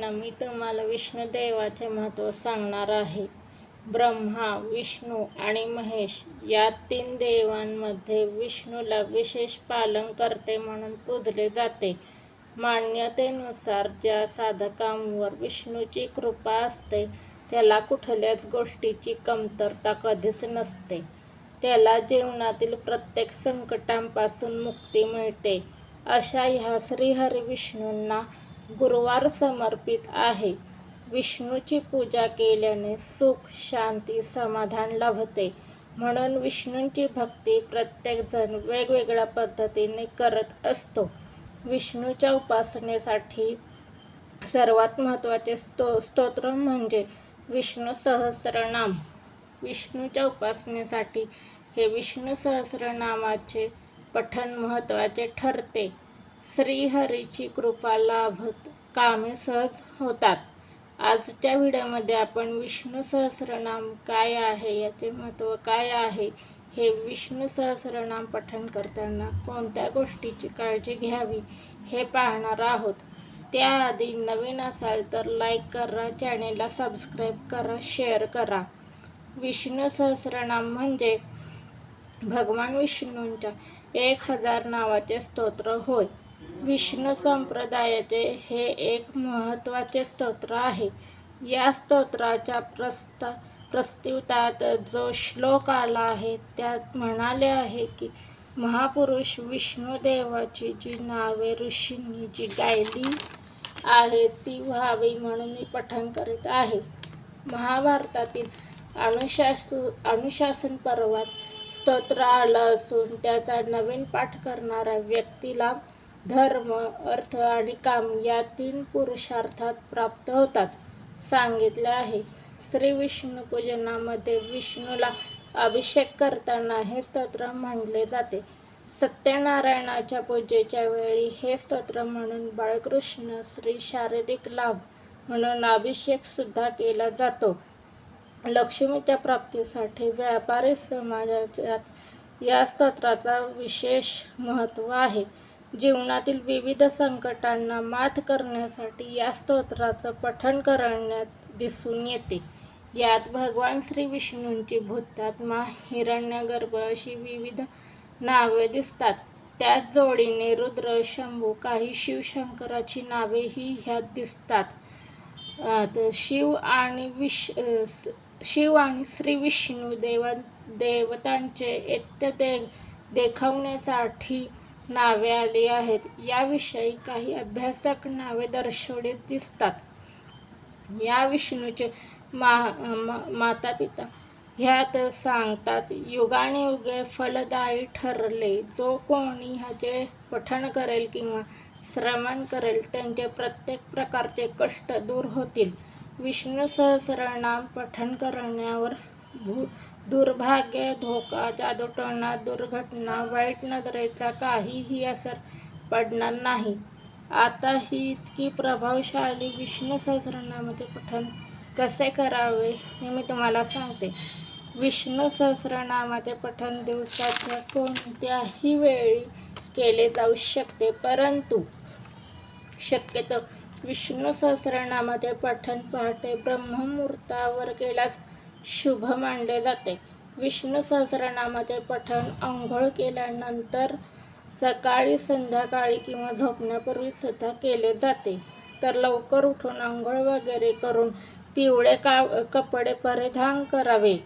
मित्रांनो, मी तुम्हाला विष्णुदेवाचे महत्त्व सांगणार आहे. ब्रह्मा, विष्णू आणि महेश या 3 देवांमध्ये विष्णूला विशेष पालनकर्ते म्हणून पूजले जाते. मान्यतेनुसार ज्या साधकांवर विष्णूची कृपा असते त्याला कुठल्याच गोष्टीची कमतरता कधीच नसते. त्याला जीवनातील प्रत्येक संकटांपासून मुक्ती मिळते. अशा ह्या श्रीहरी विष्णूंना गुरुवार समर्पित आहे. विष्णूची पूजा केल्याने सुख, शांती, समाधान लाभते. म्हणून विष्णूंची भक्ती प्रत्येकजण वेगवेगळ्या पद्धतीने करत असतो. विष्णूच्या उपासनेसाठी सर्वात महत्त्वाचे स्तोत्र म्हणजे विष्णू सहस्रनाम. विष्णूच्या उपासनेसाठी हे विष्णू सहस्रनामाचे पठण महत्त्वाचे ठरते. श्रीहरीची कृपा लाभत कामे सहज होतात. आजच्या व्हिडिओमध्ये आपण विष्णू सहस्रनाम काय आहे, याचे महत्त्व काय आहे, हे विष्णू सहस्रनाम पठण करताना कोणत्या गोष्टीची काळजी घ्यावी हे पाहणार आहोत. त्याआधी नवीन असाल तर लाईक करा, चॅनेलला सबस्क्राईब करा, शेअर करा. विष्णू सहस्रनाम म्हणजे भगवान विष्णूंच्या 1000 नावाचे स्तोत्र होय. विष्णू संप्रदायाचे हे एक महत्त्वाचे स्तोत्र आहे. या स्तोत्राच्या प्रस्तावितात जो श्लोक आला आहे त्यात म्हणाले आहे की महापुरुष विष्णुदेवाची जी नावे ऋषींनी जी गायली आहेत ती व्हावी म्हणून मी पठण करीत आहे. महाभारतातील अनुशासन पर्वात स्तोत्र आलं असून त्याचा नवीन पाठ करणाऱ्या व्यक्तीला धर्म, अर्थ आणि काम या 3 पुरुषार्थात प्राप्त होतात सांगितले आहे. श्री विष्णू पूजनामध्ये विष्णूला अभिषेक करताना हे स्तोत्र म्हणले जाते. सत्यनारायणाच्या पूजेच्या वेळी हे स्तोत्र म्हणून बाळकृष्ण श्री शारीरिक लाभ म्हणून अभिषेक सुद्धा केला जातो. लक्ष्मीच्या प्राप्तीसाठी व्यापारी समाजात या स्तोत्राचा विशेष महत्त्व आहे. जीवनातील विविध संकटांना मात करण्यासाठी या स्तोत्राचं पठण करण्यात दिसून येते. यात भगवान श्री विष्णूंची भूतात्मा, हिरण्यगर्भ अशी विविध नावे दिसतात. त्याच जोडीने रुद्र, शंभू, काही शिवशंकराची नावेही ह्यात दिसतात. शिव आणि श्री विष्णू देवतांचे ऐक्य दाखवण्यासाठी नावे आली आहेत. याविषयी काही अभ्यासक नावे दर्शवली दिसतात. या विष्णूचे मातापिता ह्यात सांगतात. युगानुयुगे फलदायी ठरले. जो कोणी ह्याचे पठण करेल किंवा श्रवण करेल त्यांचे प्रत्येक प्रकारचे कष्ट दूर होतील. विष्णू सहस्रनाम पठण करण्यावर दुर्भाग्य, धोका, जादूटोणा, दुर्घटना, वाईट नजरेचा काहीही असर पडणार नाही. आता ही इतकी प्रभावशाली विष्णू सहस्रनामाचे पठण कसे करावे हे मी तुम्हाला सांगते. विष्णू सहस्रनामाचे पठण दिवसाच्या कोणत्याही वेळी केले जाऊ शकते, परंतु शक्यतो विष्णू सहस्रनामाचे पठण पहाटे ब्रह्ममुहूर्तावर केल्यास शुभ मानले जाते. विष्णू सहस्रनामाचे पठण अंघोळ केल्यानंतर, सकाळी, संध्याकाळी किंवा झोपण्यापूर्वी सुद्धा केले जाते. तर लवकर उठून अंघोळ वगैरे करून पिवळे कपडे परिधान करावे.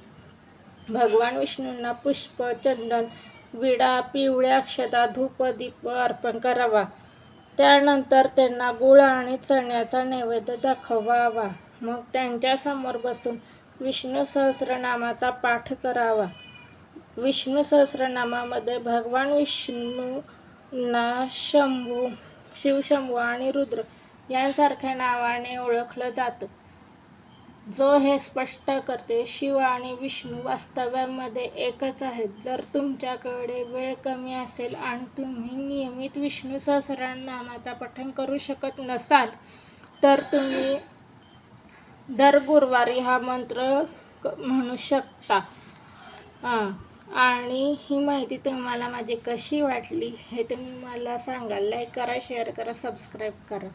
भगवान विष्णूंना पुष्प, चंदन, विडा, पिवळ्या अक्षता, धूप, दीप अर्पण करावा. त्यानंतर त्यांना गुळ आणि चण्याचा नैवेद्य दाखवावा. मग त्यांच्यासमोर बसून विष्णू सहस्रनामाचा पाठ करावा. विष्णू सहस्रनामामध्ये भगवान विष्णूंना शिवशंभू आणि रुद्र यांसारख्या नावाने ओळखलं जातं, जो हे स्पष्ट करते शिव आणि विष्णू वास्तव्यामध्ये एकच आहेत. जर तुमच्याकडे वेळ कमी असेल आणि तुम्ही नियमित विष्णू सहस्रनामाचा पठण करू शकत नसाल तर तुम्ही दर गुरुवारी हा मंत्र म्हणू शकता. आणि ही माहिती तुम्हाला माझी कशी वाटली हे तुम्ही मला सांगा. लाईक करा, शेअर करा, सबस्क्राईब करा.